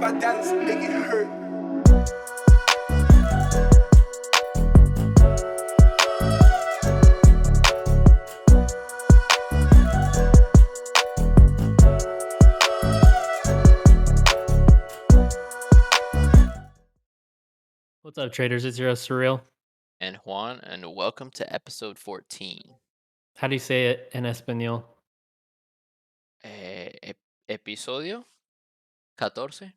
my dance, make it hurt. What's up, traders? It's your host, Surreal. And Juan, and welcome to episode 14. How do you say it in Espanol? Episodio 14,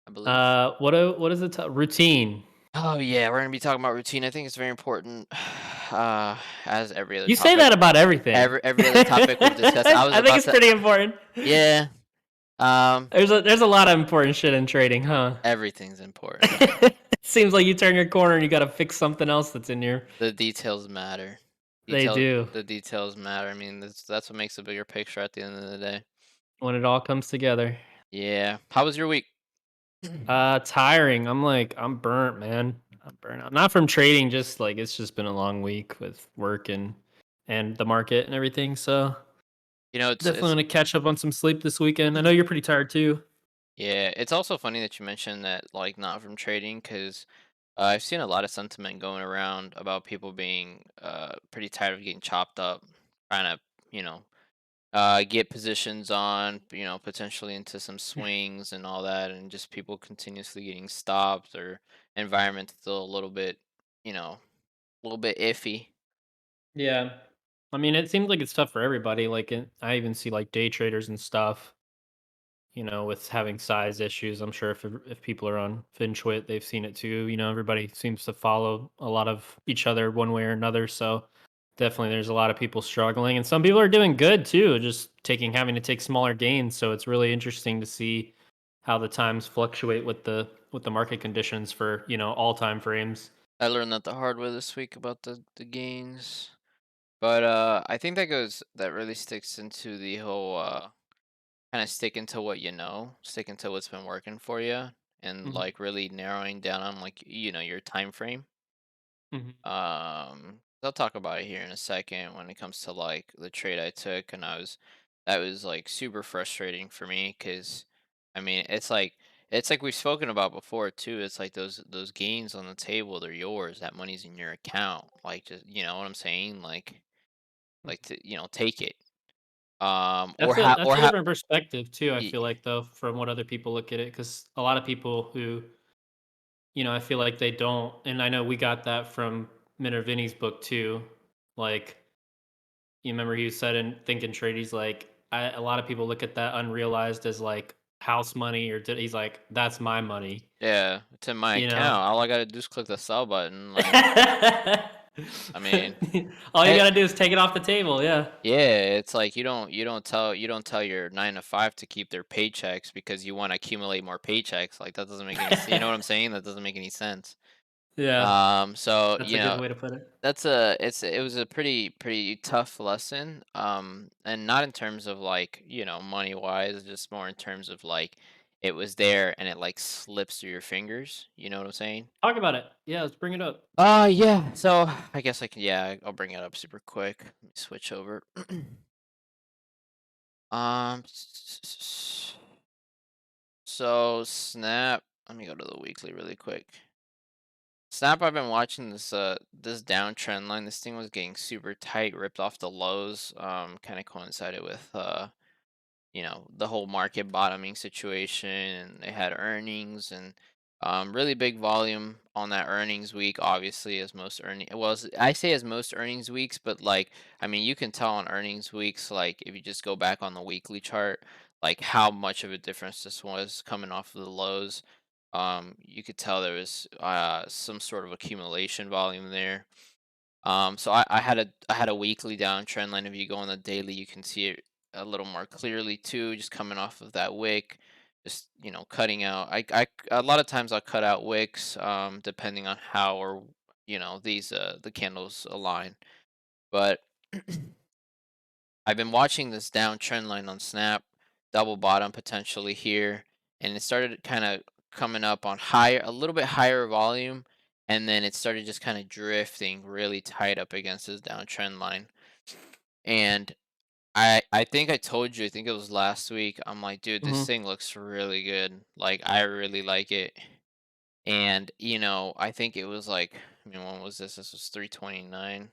I believe. What is it? Routine. Oh, yeah, we're going to be talking about routine. I think it's very important, as every other You say topic. that about everything. Every other topic we've discussed. I was I think about it's to, pretty important. yeah, um, There's a lot of important shit in trading, huh? everything's important. It seems like you turn your corner and you got to fix something else that's in your. The details matter. They do The details matter. I mean, that's what makes a bigger picture at the end of the day. when it all comes together. Yeah. How was your week? Tiring. I'm burnt, man. I'm burnt out. Not from trading, just like it's just been a long week with work and the market and everything. So You know, it's definitely it's gonna catch up on some sleep this weekend. I know you're pretty tired too. Yeah, it's also funny that you mentioned that, like, not from trading, because I've seen a lot of sentiment going around about people being pretty tired of getting chopped up, trying to, you know, get positions on, potentially into some swings and all that, and just people continuously getting stopped or environment still a little bit, you know, a little bit iffy. Yeah. I mean, it seems like it's tough for everybody. I even see like day traders and stuff, with having size issues. I'm sure if people are on FinTwit, they've seen it too. Everybody seems to follow a lot of each other one way or another. So definitely there's a lot of people struggling and some people are doing good too, just having to take smaller gains. So it's really interesting to see how the times fluctuate with the market conditions for, all time frames. I learned that the hard way this week about the gains. But I think that really sticks into the whole kind of sticking to what you know, sticking to what's been working for you, and Mhm. like really narrowing down on, like, your time frame. Mhm. I'll talk about it here in a second when it comes to like the trade I took, and that was like super frustrating for me because, I mean, it's like we've spoken about before too. It's like those gains on the table, they're yours. That money's in your account. Like, just, you know what I'm saying? Like to, take it. Or That's a how that's or a how. different perspective too, I feel like, though, from what other people look at it, because a lot of people who, I feel like they don't, and I know we got that from Minervini's book too. Like, you remember he said in Think and Trade, he's like, a lot of people look at that unrealized as like house money, he's like, that's my money, Yeah, it's in my you know? account. All I gotta do is click the sell button. Like, I mean, All you hey, gotta do is take it off the table, yeah. yeah, it's like you don't tell your 9 to 5 to keep their paychecks because you want to accumulate more paychecks. Like, that doesn't make any you know what I'm saying? That doesn't make any sense. Yeah, So, that's a good way to put it. it was a pretty tough lesson. And not in terms of, like, money wise, just more in terms of, like, it was there and it like slips through your fingers. You know what I'm saying? Talk about it. Yeah, let's bring it up. Yeah. So I guess I can. Yeah, I'll bring it up super quick. Let me switch over. Um. So Snap. Let me go to the weekly really quick. Snap. I've been watching this downtrend line. This thing was getting super tight, ripped off the lows. Kind of coincided with the whole market bottoming situation, and they had earnings and really big volume on that earnings week. Obviously, as most earning was, I say as most earnings weeks, but, like, I mean, you can tell on earnings weeks, like, if you just go back on the weekly chart, like, how much of a difference this was coming off of the lows. You could tell there was some sort of accumulation volume there. So I had a weekly downtrend line. If you go on the daily, you can see it a little more clearly too, just coming off of that wick, just, cutting out. A lot of times I'll cut out wicks, depending on how, or, these the candles align. But I've been watching this downtrend line on Snap, double bottom potentially here, and it started kind of coming up on higher, a little bit higher volume, and then it started just kind of drifting really tight up against this downtrend line. And I think I told you, I think it was last week. I'm like, dude, this Mhm. thing looks really good. Like, I really like it. And, I think it was like, I mean, when was this? This was 329.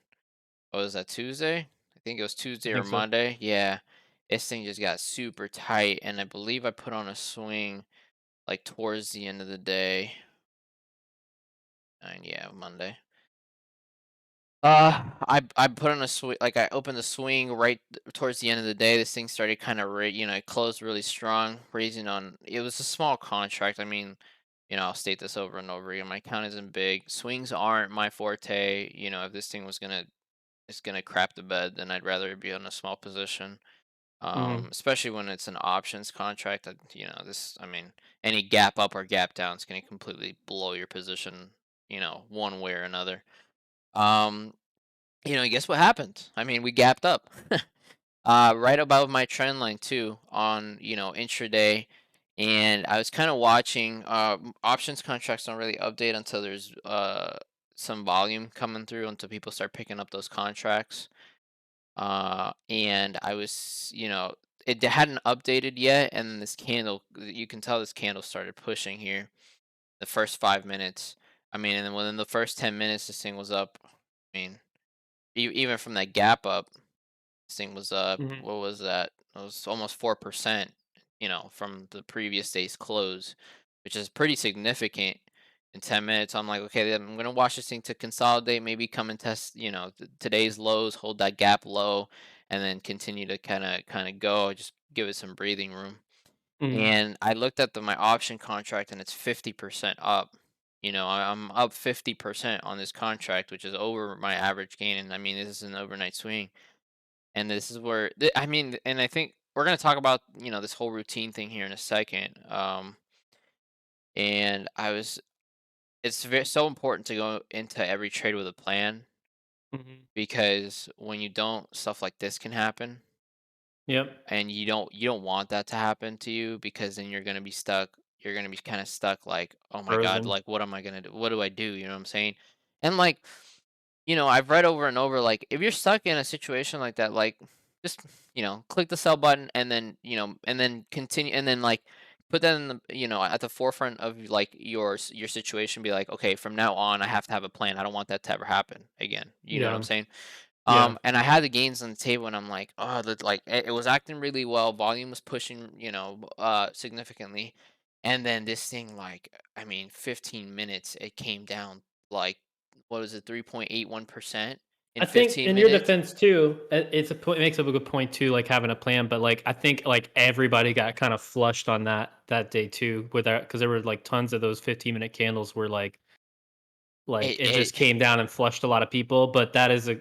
Oh, was that Tuesday? I think it was I Tuesday or think so. Monday. Yeah. This thing just got super tight. And I believe I put on a swing like towards the end of the day. And yeah, Monday. I put on a swing, like I opened the swing right towards the end of the day. This thing started kind of, it closed really strong, raising on. It was a small contract. I mean, I'll state this over and over again. My account isn't big. Swings aren't my forte. If this thing is gonna crap the bed, then I'd rather it be on a small position. Mhm. Especially when it's an options contract. I mean, any gap up or gap down is gonna completely blow your position. One way or another. Um, guess what happened? I mean, we gapped up. Right above my trend line too on, intraday. And I was kind of watching options contracts don't really update until there's some volume coming through, until people start picking up those contracts. And I was, it hadn't updated yet, and then this candle, you can tell this candle started pushing here the first 5 minutes. I mean, and then within the first 10 minutes, this thing was up. I mean, even from that gap up, this thing was up. Mhm. What was that? It was almost 4%. From the previous day's close, which is pretty significant. In 10 minutes, I'm like, okay, then I'm gonna watch this thing to consolidate. Maybe come and test, today's lows, hold that gap low, and then continue to kind of go. Just give it some breathing room. Mhm. And I looked at my option contract, and it's 50% up. I'm up 50% on this contract, which is over my average gain. And I mean, this is an overnight swing, and this is where I mean, and I think we're gonna talk about this whole routine thing here in a second. And it's so important to go into every trade with a plan, Mhm. because when you don't, stuff like this can happen. Yep. And you don't want that to happen to you, because then you're gonna be stuck. You're gonna be kind of stuck, like, oh my god, Frozen. like, what am I gonna do? What do I do? You know what I'm saying? And like, I've read over and over, like, if you're stuck in a situation like that, like, just, click the sell button, and then, and then continue, and then, like, put that in the, at the forefront of, like, your situation. Be like, okay, from now on, I have to have a plan. I don't want that to ever happen again. You know what I'm Yeah. saying? Yeah. And I had the gains on the table, and I'm like, oh, like, it was acting really well. Volume was pushing, significantly. And then this thing, like, I mean, 15 minutes, it came down, like, what was it, 3.81% in I think 15 in your minutes? defense too, it makes up a good point too, like having a plan. But like I think like everybody got kind of flushed on that day too, with that because there were like tons of those 15-minute candles where like It, it it, just came down and flushed a lot of people. But that is a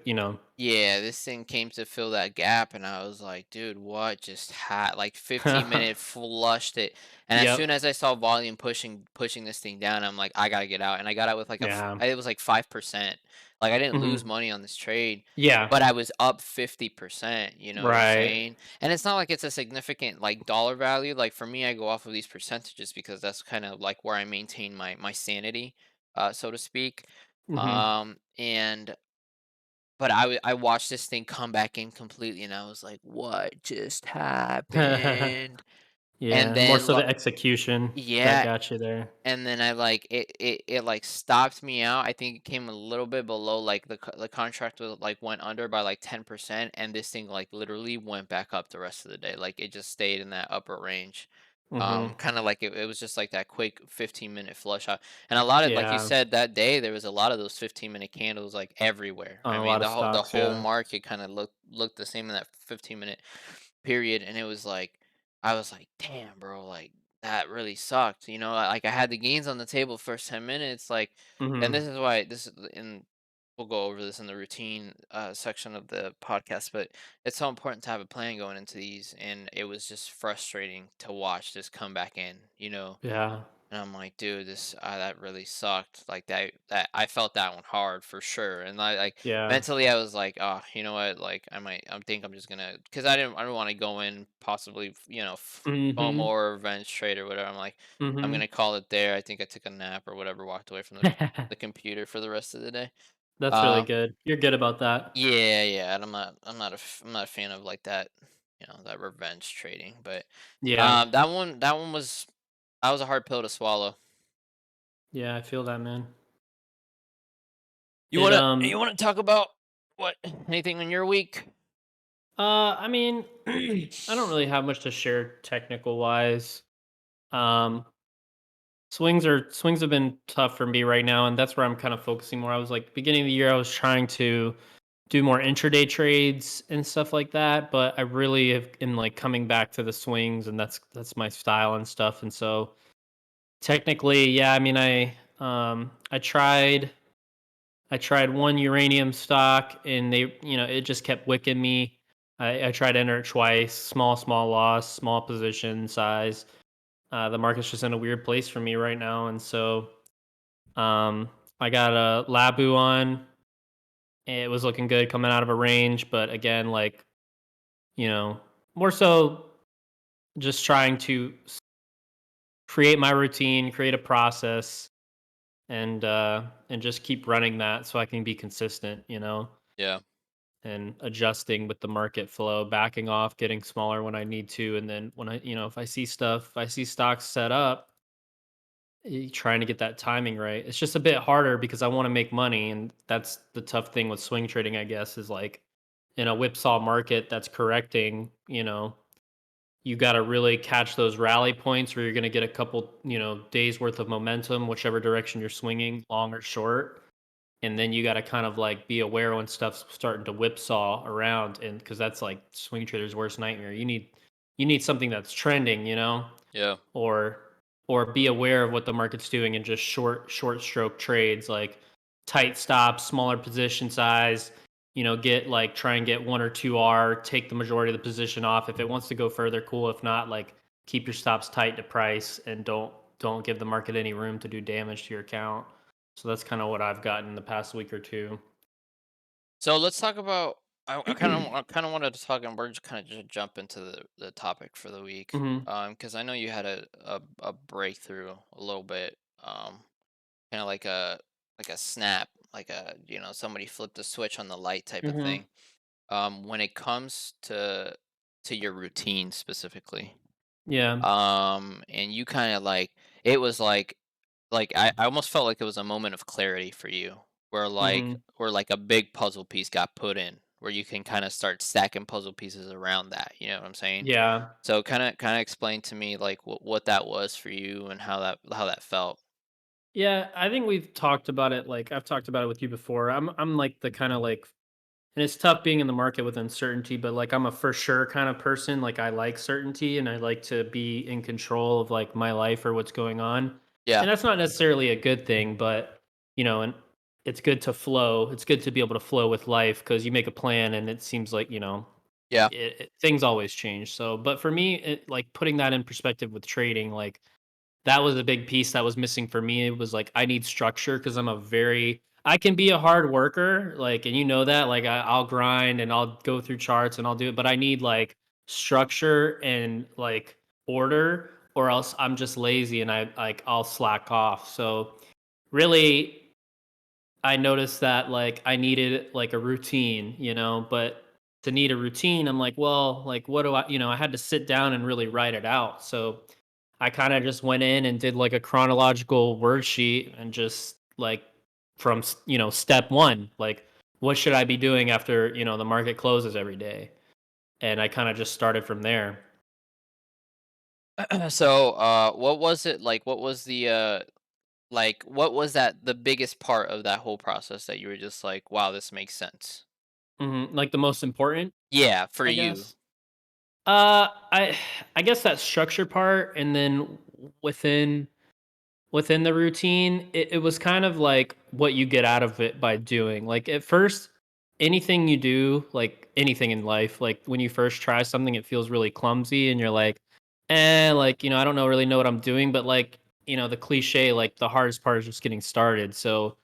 Yeah, this thing came to fill that gap, and I was like, "Dude, what just had like 15-minute flushed it." And as soon Yep. as I saw volume pushing this thing down, I'm like, "I gotta get out." And I got out with like Yeah. it was like 5%. Like, I didn't lose Mhm. money on this trade, Yeah. but I was up 50%. You know what I'm Right. saying? And it's not like it's a significant like dollar value. Like, for me, I go off of these percentages because that's kind of like where I maintain my sanity, so to speak. Mhm. And but I watched this thing come back in completely, and I was like, "What just happened?" And Yeah, more then, so the execution that yeah, got you there. and then I, like, it, like, stopped me out. I think it came a little bit below, like, the contract was, like, went under by, like, 10%, and this thing, like, literally went back up the rest of the day. Like, it just stayed in that upper range. Mhm. Kinda like it was just like that quick 15-minute flush out. And a lot of, like you Yeah, said, that day, there was a lot of those 15-minute candles, like, everywhere. on I a mean, lot of the stocks, whole yeah. market kinda looked the same in that 15-minute period. And it was like, I was like, "Damn, bro, like, that really sucked," like, I had the gains on the table first 10 minutes, like. And this Mhm. is why this is in we'll go over this in the routine, section of the podcast, but it's so important to have a plan going into these, and it was just frustrating to watch this come back in. Yeah. And I'm like, dude, that really sucked. Like, that I felt that one hard for sure. And I, like, Yeah. mentally, I was like, oh, you know what? Like, I think I'm just gonna, because I don't want to go in possibly, FOMO Mhm. or revenge trade or whatever. I'm like, I'm Mhm. gonna call it there. I think I took a nap or whatever, walked away from the computer for the rest of the day. That's really Uh, good. You're good about that. yeah, yeah, and I'm not a fan of like that, that revenge trading. But Yeah. that was a hard pill to swallow. Yeah, I feel that, man. You It you wanna talk about what anything in your week? I mean, I don't really have much to share technical wise. Um swings have been tough for me right now, and that's where I'm kind of focusing more. I was like beginning of the year I was trying to do more intraday trades and stuff like that, but I really have in like coming back to the swings, and that's my style and stuff. And so technically, yeah, I mean I tried one uranium stock, and it just kept wicking me. I tried to enter it twice, small loss, small position size. The market's just in a weird place for me right now. And so I got a Labu on. It was looking good coming out of a range, but again, like, you know, more so just trying to create my routine, create a process, and just keep running that so I can be consistent, Yeah. and adjusting with the market flow, backing off, getting smaller when I need to, and then when if I see stocks set up, trying to get that timing right. It's just a bit harder because I want to make money, and that's the tough thing with swing trading, I guess, is like in a whipsaw market that's correcting, you got to really catch those rally points where you're going to get a couple, days worth of momentum, whichever direction you're swinging, long or short. And then you got to kind of like be aware when stuff's starting to whipsaw around, and because that's like swing traders' worst nightmare. You need something that's trending, Yeah. or be aware of what the market's doing in just short stroke trades, like tight stops, smaller position size. Get like try and get 1 or 2 R, take the majority of the position off. If it wants to go further, cool. If not, like keep your stops tight to price, and don't give the market any room to do damage to your account. So that's kind of what I've gotten in the past week or two. So let's talk about. I kind of wanted to talk, and we're just kind of just jump into the topic for the week. Hmm. Because I know you had a breakthrough a little bit. Kind of like a snap, like somebody flipped a switch on the light type of Hmm. thing. When it comes to your routine specifically, Yeah. and you kind of like it was I almost felt like it was a moment of clarity for you, Hmm. where like a big puzzle piece got put in, where you can kind of start stacking puzzle pieces around that. You know what I'm saying? Yeah. So kind of explain to me like what that was for you and how that felt. Yeah, I think we've talked about it. Like I've talked about it with you before. I'm like the kind of like, and it's tough being in the market with uncertainty, but like I'm a for sure kind of person. Like I like certainty, and I like to be in control of like my life or what's going on. Yeah, And that's not necessarily a good thing, but and it's good to flow. It's good to be able to flow with life because you make a plan, and it seems like, yeah, things always change. So, but for me, like putting that in perspective with trading, like that was a big piece that was missing for me. It was like I need structure because I can be a hard worker, like, and that, like I'll grind and I'll go through charts and I'll do it, but I need like structure and like order, or else I'm just lazy and I'll slack off. So really, I noticed that like I needed like a routine, but to need a routine, I'm like, well, like what do I had to sit down and really write it out. So I kind of just went in and did like a chronological word sheet, and just like from step 1, like what should I be doing after, the market closes every day? And I kind of just started from there. so, what was it like? What was what was that the biggest part of that whole process that you were just like, "Wow, this makes sense." Like the most important, Yeah, for I you. guess. I guess that structure part, and then within within the routine, it was kind of like what you get out of it by doing. Like at first, anything you do, like anything in life, like when you first try something, it feels really clumsy, and you're like, like, I don't know really know what I'm doing. But like, the cliche, like the hardest part is just getting started. So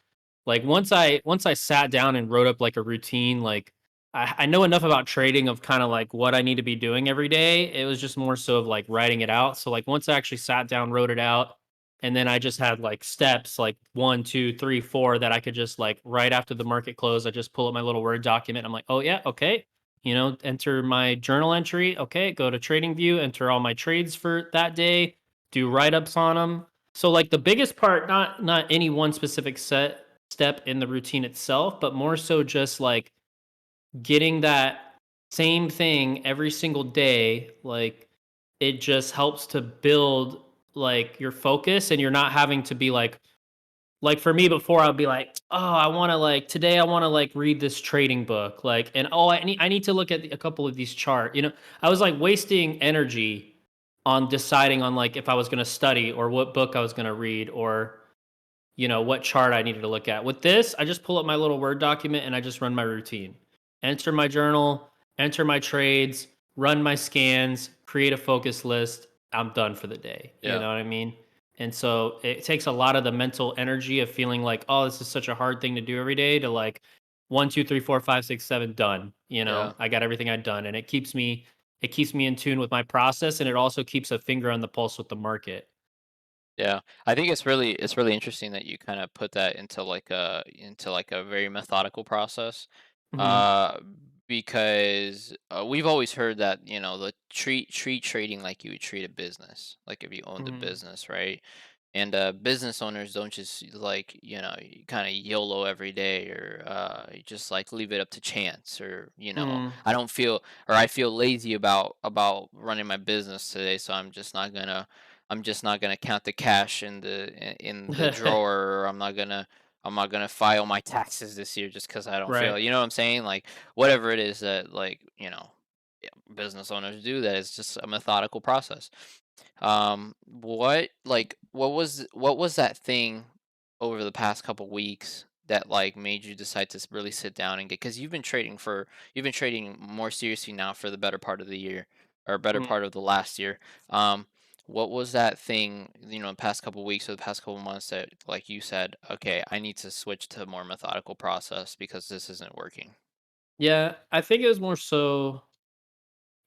like once I sat down and wrote up like a routine, like I know enough about trading of kind of like what I need to be doing every day. It was just more so of like writing it out. So like once I actually sat down, wrote it out, And then I just had like steps like 1, 2, 3, 4 that I could just like right after the market closed, I just pull up my little Word document. I'm like, oh yeah, okay. Enter my journal entry. Okay, go to Trading View, enter all my trades for that day, do write-ups on them. So like the biggest part, not any one specific set step in the routine itself, but more so just like getting that same thing every single day, like it just helps to build like your focus, and you're not having to be like for me before I'll be like, oh, I want to like today I want to like read this trading book, like, and oh, I need to look at a couple of these chart. I was like wasting energy on deciding on like if I was going to study or what book I was going to read, or what chart I needed to look at. With this, I just pull up my little Word document and I just run my routine. Enter my journal, enter my trades, run my scans, create a focus list. I'm done for the day. You Yeah. know what I mean? And so it takes a lot of the mental energy of feeling like, oh, this is such a hard thing to do every day, to like 1, 2, 3, 4, 5, 6, 7, done. Yeah. I got everything I've done. And it keeps me in tune with my process, and it also keeps a finger on the pulse with the market. Yeah, I think it's really interesting that you kind of put that into like a very methodical process, Hmm. uh, because we've always heard that the treat trading like you would treat a business, like if you owned a Hmm. business, right? And business owners don't just like kind of YOLO every day, or you just like leave it up to chance, or Hmm. I don't feel or I feel lazy about running my business today, so I'm just not gonna count the cash in the drawer, or I'm not gonna file my taxes this year just because I don't feel. Right. You know what I'm saying? Like whatever it is that yeah, business owners do, that is just a methodical process. What was that thing over the past couple weeks that like made you decide to really sit down and get, because you've been trading more seriously now for the better part of the year, or better Mm. part of the last year. What was that thing, the past couple weeks or the past couple months that like you said, okay, I need to switch to a more methodical process because this isn't working? Yeah, I think it was more so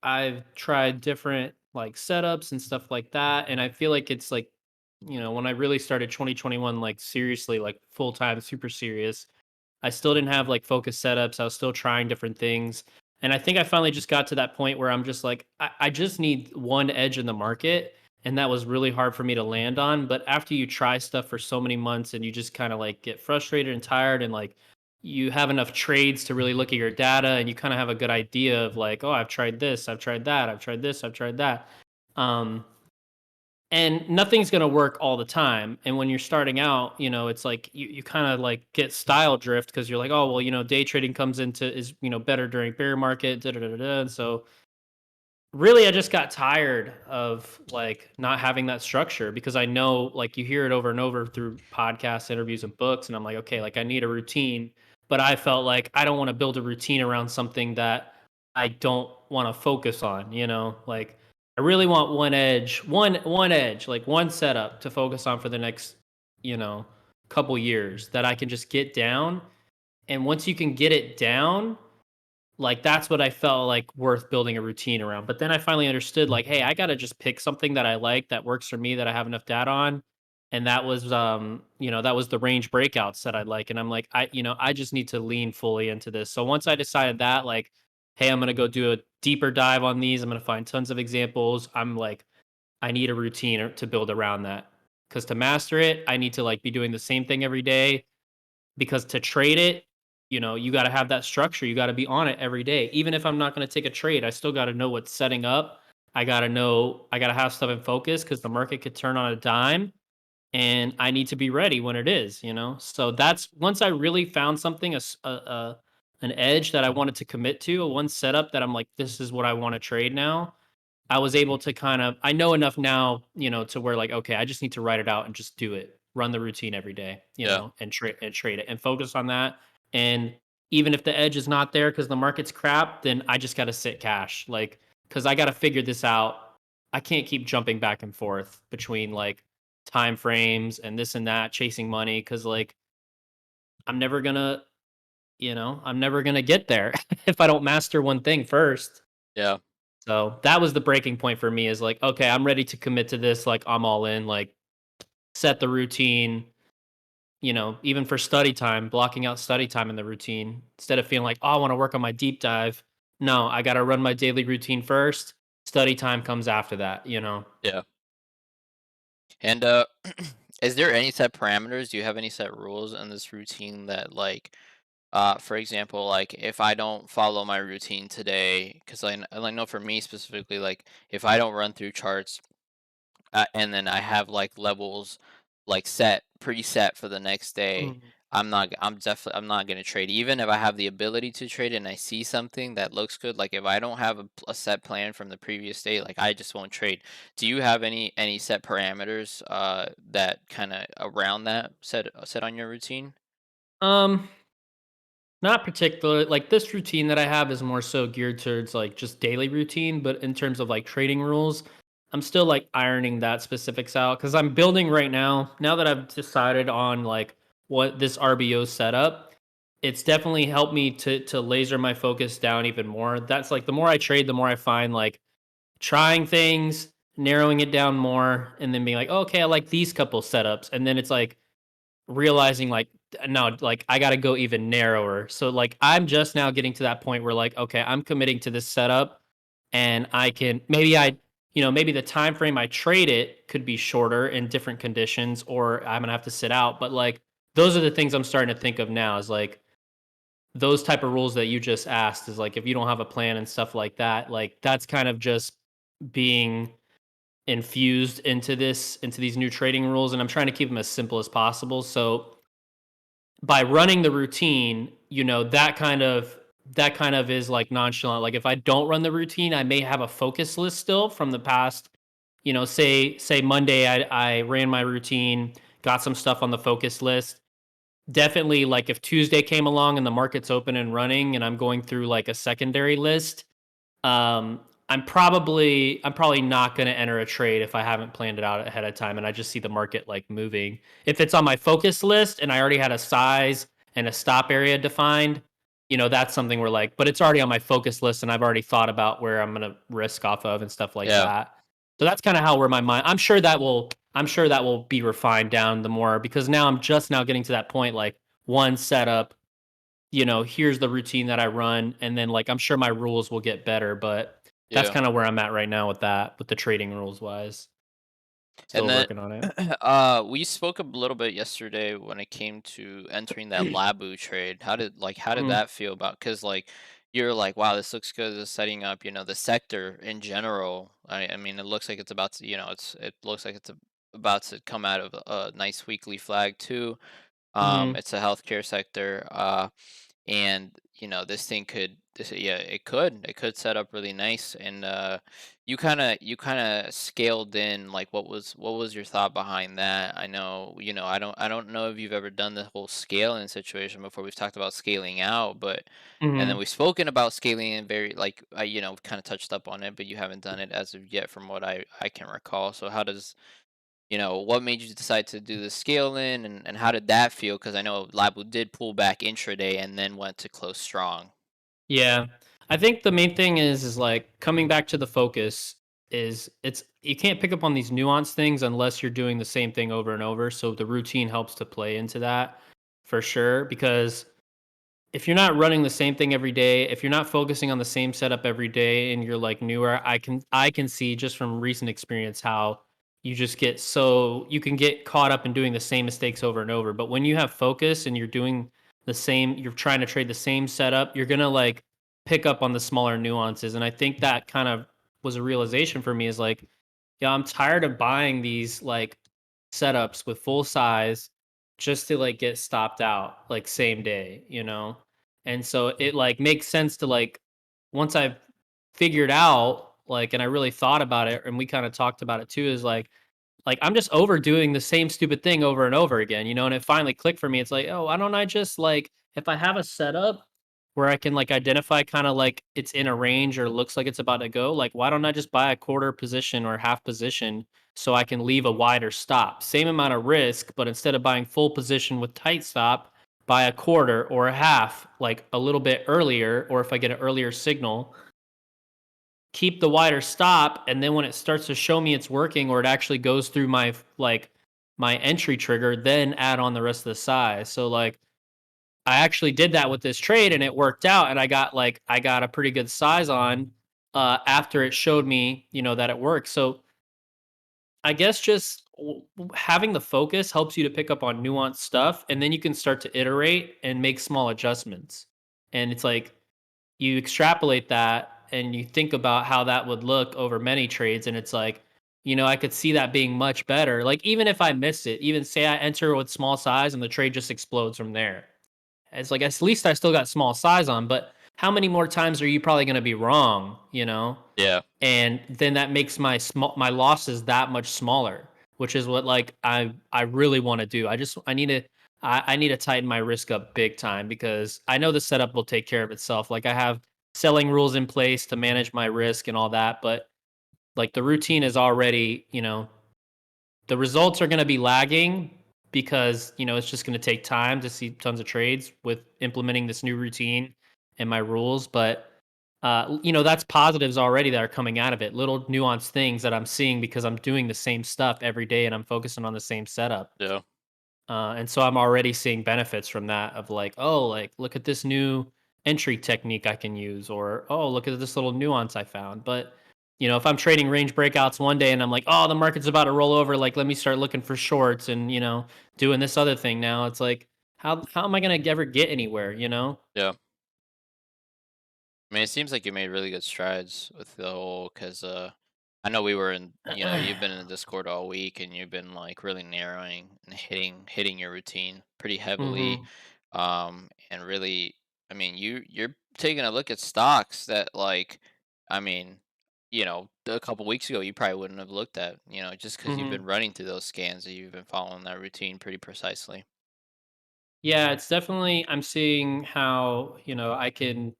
I've tried different like setups and stuff like that. And I feel like it's like, when I really started 2021, like seriously, like full time, super serious, I still didn't have like focus setups. I was still trying different things. And I think I finally just got to that point where I'm just like, I just need one edge in the market. And that was really hard for me to land on. But after you try stuff for so many months and you just kind of like get frustrated and tired, and like you have enough trades to really look at your data, and you kind of have a good idea of like, oh, I've tried this, I've tried that, I've tried this, I've tried that. Um, and nothing's going to work all the time, and when you're starting out, it's like you kind of like get style drift because you're like, oh well, day trading comes into is better during bear market, da, da, da, da, da. And so really I just got tired of like not having that structure, because I know like you hear it over and over through podcasts, interviews, and books, and I'm like, okay, like I need a routine. But I felt like I don't want to build a routine around something that I don't want to focus on, like I really want one edge, like one setup to focus on for the next, you know, couple years that I can just get down. And once you can get it down, like that's what I felt like worth building a routine around. But then I finally understood like, hey, I gotta just pick something that I like, that works for me, that I have enough data on. And that was the range breakouts that I like. And I'm like, I just need to lean fully into this. So once I decided that, like, hey, I'm gonna go do a deeper dive on these, I'm gonna find tons of examples. I'm like, I need a routine to build around that. Because to master it, I need to like be doing the same thing every day, because to trade it, you got to have that structure. You got to be on it every day. Even if I'm not going to take a trade, I still got to know what's setting up. I got to have stuff in focus because the market could turn on a dime, and I need to be ready when it is. So that's once I really found something, an edge that I wanted to commit to, a one setup that I'm like, this is what I want to trade now. I was able to I know enough now, to where like, okay, I just need to write it out and just do it. Run the routine every day, Yeah. and trade it and focus on that. And even if the edge is not there because the market's crap, then I just got to sit cash, like, because I got to figure this out. I can't keep jumping back and forth between like time frames and this and that, chasing money, because like I'm never gonna, I'm never gonna get there if I don't master one thing first. Yeah. So that was the breaking point for me, is like, okay, I'm ready to commit to this. Like I'm all in. Like set the routine, even for study time, blocking out study time in the routine instead of feeling like, oh, I want to work on my deep dive. No, I got to run my daily routine first. Study time comes after that. Yeah. And is there any set parameters? Do you have any set rules in this routine that like for example, like if I don't follow my routine today, because I know for me specifically, like if I don't run through charts and then I have like levels like set preset for the next day. Mhm. I'm not gonna trade. Even if I have the ability to trade and I see something that looks good, like if I don't have a set plan from the previous day, like I just won't trade. Do you have any set parameters that kind of around that set on your routine? Um, Not particularly. Like this routine that I have is more so geared towards like just daily routine, but in terms of like trading rules, I'm still like ironing that specifics out because I'm building right now. Now that I've decided on like what this RBO setup, it's definitely helped me to laser my focus down even more. That's like the more I trade, the more I find like trying things, narrowing it down more, and then being like, okay, I like these couple setups, and then it's like realizing like no, like I got to go even narrower. So like I'm just now getting to that point where like okay, I'm committing to this setup and I can maybe the time frame I trade it could be shorter in different conditions or I'm going to have to sit out, but like those are the things I'm starting to think of now is like those type of rules that you just asked is like if you don't have a plan and stuff like that, like that's kind of just being infused into these new trading rules and I'm trying to keep them as simple as possible. So by running the routine, that kind of is like nonchalant. Like if I don't run the routine, I may have a focus list still from the past. Say Monday I ran my routine, got some stuff on the focus list. Definitely like if Tuesday came along and the market's open and running and I'm going through like a secondary list, um, I'm probably not going to enter a trade if I haven't planned it out ahead of time and I just see the market like moving. If it's on my focus list and I already had a size and a stop area defined, that's something where like, but it's already on my focus list and I've already thought about where I'm going to risk off of and stuff like Yeah. that. So that's kind of how where my mind. I'm sure that will be refined down the more because now I'm just now getting to that point like one setup, here's the routine that I run, and then like I'm sure my rules will get better, but that's Yeah. kind of where I'm at right now with that, with the trading rules wise. And Still then working on it. we spoke a little bit yesterday when it came to entering that Labu trade. How did Mhm, that feel about? Because like you're like, wow, this looks good. This is setting up, the sector in general. I mean, it looks like it's about to, it looks like it's about to come out of a nice weekly flag too. mhm. It's a healthcare sector. And this thing could yeah, it could set up really nice. And you kind of scaled in, like what was your thought behind that? I know, I don't know if you've ever done the whole scaling situation before. We've talked about scaling out, but and then Mhm. we've spoken about scaling in very, like, I kind of touched up on it, but you haven't done it as of yet from what I can recall. So how does, what made you decide to do the scale in, and how did that feel? Because I know Labu did pull back intraday and then went to close strong. Yeah. I think the main thing is like coming back to the focus is it's you can't pick up on these nuanced things unless you're doing the same thing over and over. So the routine helps to play into that for sure because if you're not running the same thing every day, if you're not focusing on the same setup every day and you're like newer, I can see just from recent experience how you can get caught up in doing the same mistakes over and over. But when you have focus and you're trying to trade the same setup, you're going to like pick up on the smaller nuances. And I think that kind of was a realization for me is like, yeah, I'm tired of buying these like setups with full size just to like get stopped out like same day. And so it like makes sense to like once I've figured out like and I really thought about it and we kind of talked about it too is like I'm just overdoing the same stupid thing over and over again. And it finally clicked for me. It's like, oh, why don't I just like if I have a setup where I can like identify kind of like it's in a range or looks like it's about to go, like why don't I just buy a quarter position or half position so I can leave a wider stop? Same amount of risk, but instead of buying full position with tight stop, buy a quarter or a half, like a little bit earlier, or if I get an earlier signal, keep the wider stop, and then when it starts to show me it's working or it actually goes through my like my entry trigger, then add on the rest of the size. So like I actually did that with this trade and it worked out and I got a pretty good size on after it showed me, that it works. So I guess just having the focus helps you to pick up on nuanced stuff and then you can start to iterate and make small adjustments. And it's like you extrapolate that and you think about how that would look over many trades and it's like, I could see that being much better. Like even if I miss it, even say I enter with small size and the trade just explodes from there, it's like at least I still got small size on, but how many more times are you probably going to be wrong, Yeah. and then that makes my losses that much smaller, which is what like I really want to do. I need to tighten my risk up big time because I know the setup will take care of itself. Like I have selling rules in place to manage my risk and all that, but like the routine is already, the results are going to be lagging because it's just going to take time to see tons of trades with implementing this new routine and my rules, but that's positives already that are coming out of it, little nuanced things that I'm seeing because I'm doing the same stuff every day and I'm focusing on the same setup. Yeah. And so I'm already seeing benefits from that of like, oh, like look at this new entry technique I can use, or oh, look at this little nuance I found. But if I'm trading range breakouts one day and I'm like, oh, the market's about to roll over, like let me start looking for shorts and doing this other thing now. It's like, how am I gonna ever get anywhere? Yeah. I mean, it seems like you made really good strides with the whole, because I know we were in, you've been in the Discord all week and you've been like really narrowing and hitting your routine pretty heavily. hmm And really, I mean, you're taking a look at stocks that like, I mean, a couple weeks ago you probably wouldn't have looked at, just because you've been hmm running through those scans and you've been following that routine pretty precisely. Yeah, it's definitely I'm seeing how, I can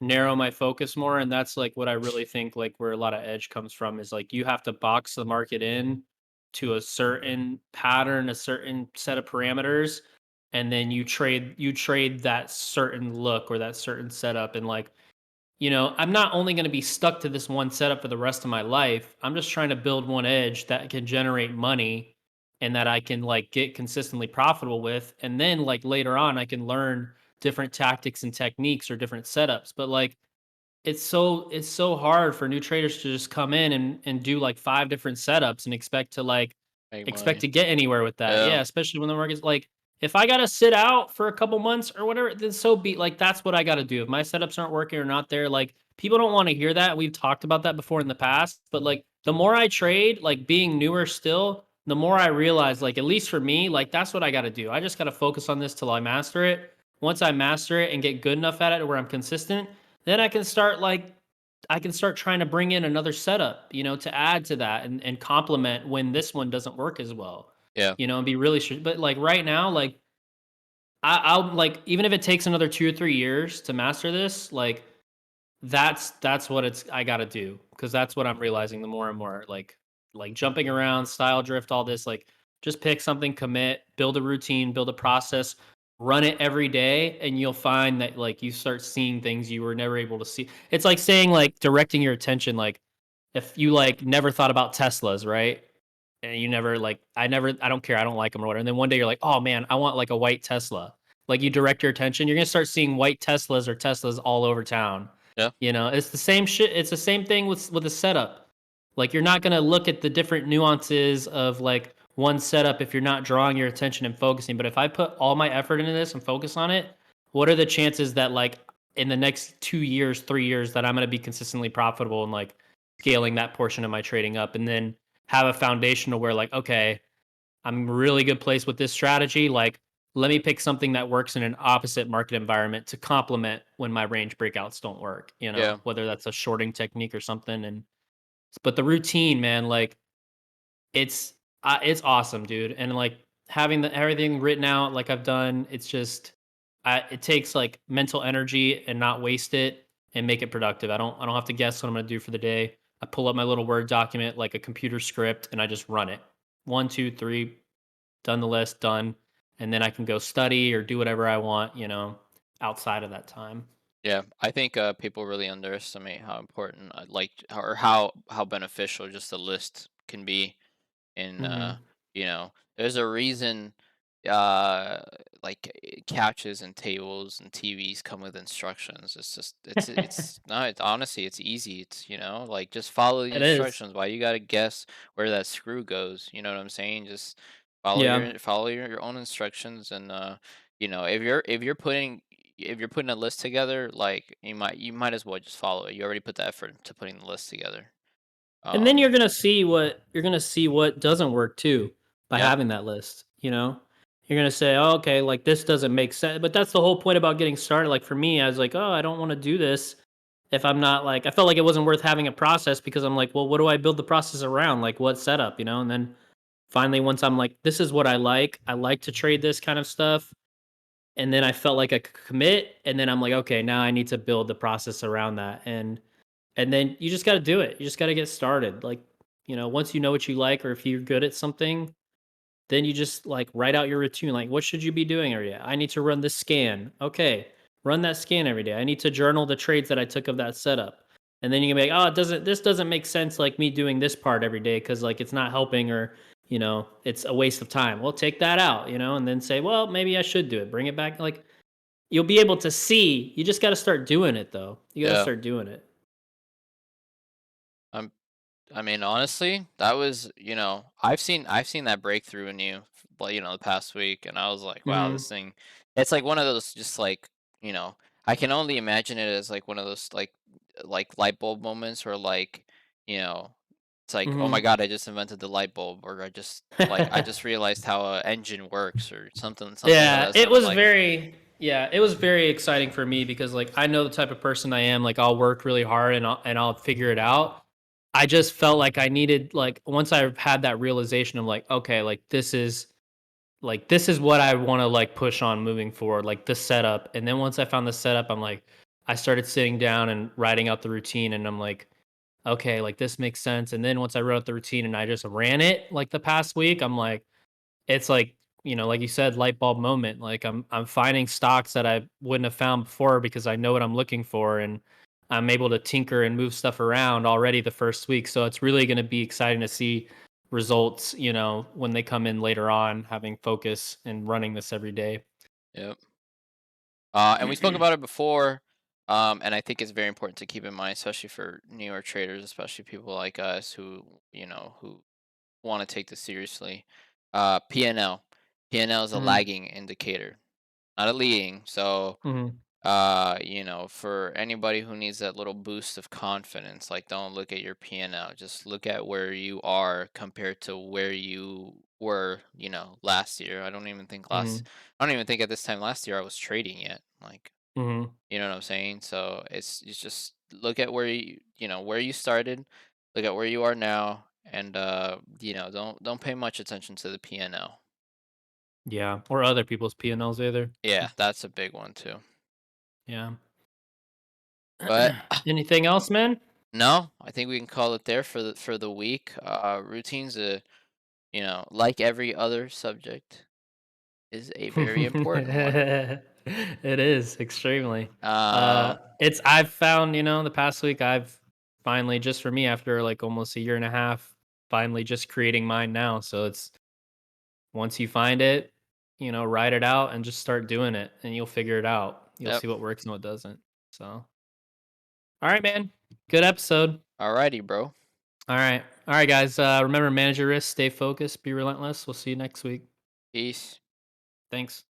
narrow my focus more and that's like what I really think like where a lot of edge comes from is like you have to box the market in to a certain pattern, a certain set of parameters and then you trade that certain look or that certain setup and like I'm not only going to be stuck to this one setup for the rest of my life. I'm just trying to build one edge that can generate money and that I can like get consistently profitable with. And then like later on, I can learn different tactics and techniques or different setups. But like it's so hard for new traders to just come in and do like five different setups and Make expect money. to get anywhere with that. Yeah. Yeah, especially when the market's like if I gotta sit out for a couple months or whatever, then so be like that's what I gotta do. If my setups aren't working or not there, like people don't want to hear that. We've talked about that before in the past, but like the more I trade, like being newer still, the more I realize, like at least for me, like that's what I gotta do. I just gotta focus on this till I master it. Once I master it and get good enough at it where I'm consistent, then I can start trying to bring in another setup, to add to that and complement when this one doesn't work as well, Yeah. and be really but like right now, like I'll like even if it takes another 2 or 3 years to master this, like that's what I gotta do because that's what I'm realizing the more and more like jumping around, style drift, all this, like just pick something, commit, build a routine, build a process, run it every day, and you'll find that like you start seeing things you were never able to see. It's like saying like directing your attention, like if you like never thought about Teslas, right? And you never like I don't care, I don't like them or whatever. And then one day you're like, oh man, I want like a white Tesla. Like you direct your attention, you're gonna start seeing white Teslas or Teslas all over town. Yeah. It's the same shit. It's the same thing with the setup. Like you're not gonna look at the different nuances of like one setup if you're not drawing your attention and focusing. But if I put all my effort into this and focus on it, what are the chances that like in the next 2 years, 3 years that I'm gonna be consistently profitable and like scaling that portion of my trading up and then have a foundation to where like, okay, I'm a really good place with this strategy. Like, let me pick something that works in an opposite market environment to complement when my range breakouts don't work, Yeah. whether that's a shorting technique or something. And but the routine, man, like it's awesome, dude. And like having everything written out like I've done, it's just it takes like mental energy and not waste it and make it productive. I don't have to guess what I'm gonna do for the day. I pull up my little Word document like a computer script and I just run it. One, two, three, done the list, done. And then I can go study or do whatever I want, outside of that time. Yeah, I think people really underestimate how important, or how beneficial just a list can be in Mhm. There's a reason, uh, like, couches and tables and TVs come with instructions. It's just it's no, it's honestly, it's easy. Like, just follow the It is. instructions. Why you gotta guess where that screw goes? You know what I'm saying? Just Yeah. follow your own instructions, and if you're putting a list together, like, you might as well just follow it. You already put the effort into putting the list together. And then Um, you're gonna see what doesn't work too by yep, having that list, you know? You're gonna say, "Oh, okay, like this doesn't make sense." But that's the whole point about getting started. Like for me, I was like, "Oh, I don't want to do this if I'm not like I felt like it wasn't worth having a process because I'm like, well, what do I build the process around? Like what setup, you know?" And then finally once I'm like, this is what I like. I like to trade this kind of stuff. And then I felt like I could commit and then I'm like, okay, now I need to build the process around that. And then you just got to do it. You just got to get started. Like, once you know what you like or if you're good at something, then you just like write out your routine. Like, what should you be doing every day? I need to run this scan. Okay, run that scan every day. I need to journal the trades that I took of that setup. And then you can be like, oh, this doesn't make sense like me doing this part every day because like it's not helping or it's a waste of time. Well, take that out, and then say, well, maybe I should do it. Bring it back. Like you'll be able to see. You just got to start doing it though. You got to yeah. start doing it. I'm I mean, honestly, that was, I've seen that breakthrough in you, the past week, and I was like, wow, Hmm. this thing, it's like one of those, just like, you know, I can only imagine it as like one of those like light bulb moments where, like, you know, it's like, oh my Hmm. God, I just invented the light bulb, or I just realized how a engine works, or something of Yeah, that sort. I'm like, it was very exciting for me because like I know the type of person I am. Like I'll work really hard and I'll figure it out. I just felt like I needed like once I had that realization of like okay, like this is what I want to like push on moving forward, like the setup. And then once I found the setup, I'm like I started sitting down and writing out the routine and I'm like okay, like this makes sense. And then once I wrote out the routine and I just ran it like the past week, I'm like it's like, like you said, light bulb moment. Like I'm finding stocks that I wouldn't have found before because I know what I'm looking for and I'm able to tinker and move stuff around already the first week. So it's really going to be exciting to see results, when they come in later on, having focus and running this every day. yep. And we spoke about it before, and I think it's very important to keep in mind, especially for newer traders, especially people like us who want to take this seriously. PNL. PNL is a Hmm. lagging indicator, not a leading. So, Hmm. for anybody who needs that little boost of confidence, like, don't look at your PNL. Just look at where you are compared to where you were, last year. Hmm. I don't even think at this time last year I was trading yet. Like, Hmm. you know what I'm saying? So it's just look at where you started, look at where you are now, and don't pay much attention to the PNL. Yeah. Or other people's P&Ls either. Yeah, that's a big one too. Yeah. But Anything else, man? no, I think we can call it there for the week. Routines, like every other subject, is a very important one. It is extremely. Um, It's I've found, the past week I've finally just for me after like almost a year and a half, finally just creating mine now. So it's once you find it, write it out and just start doing it and you'll figure it out. You'll yep. see what works and what doesn't. So, all right, man. Good episode. Alrighty, bro. All right. All right, guys. Remember, manage your risk, stay focused, be relentless. We'll see you next week. Peace. Thanks.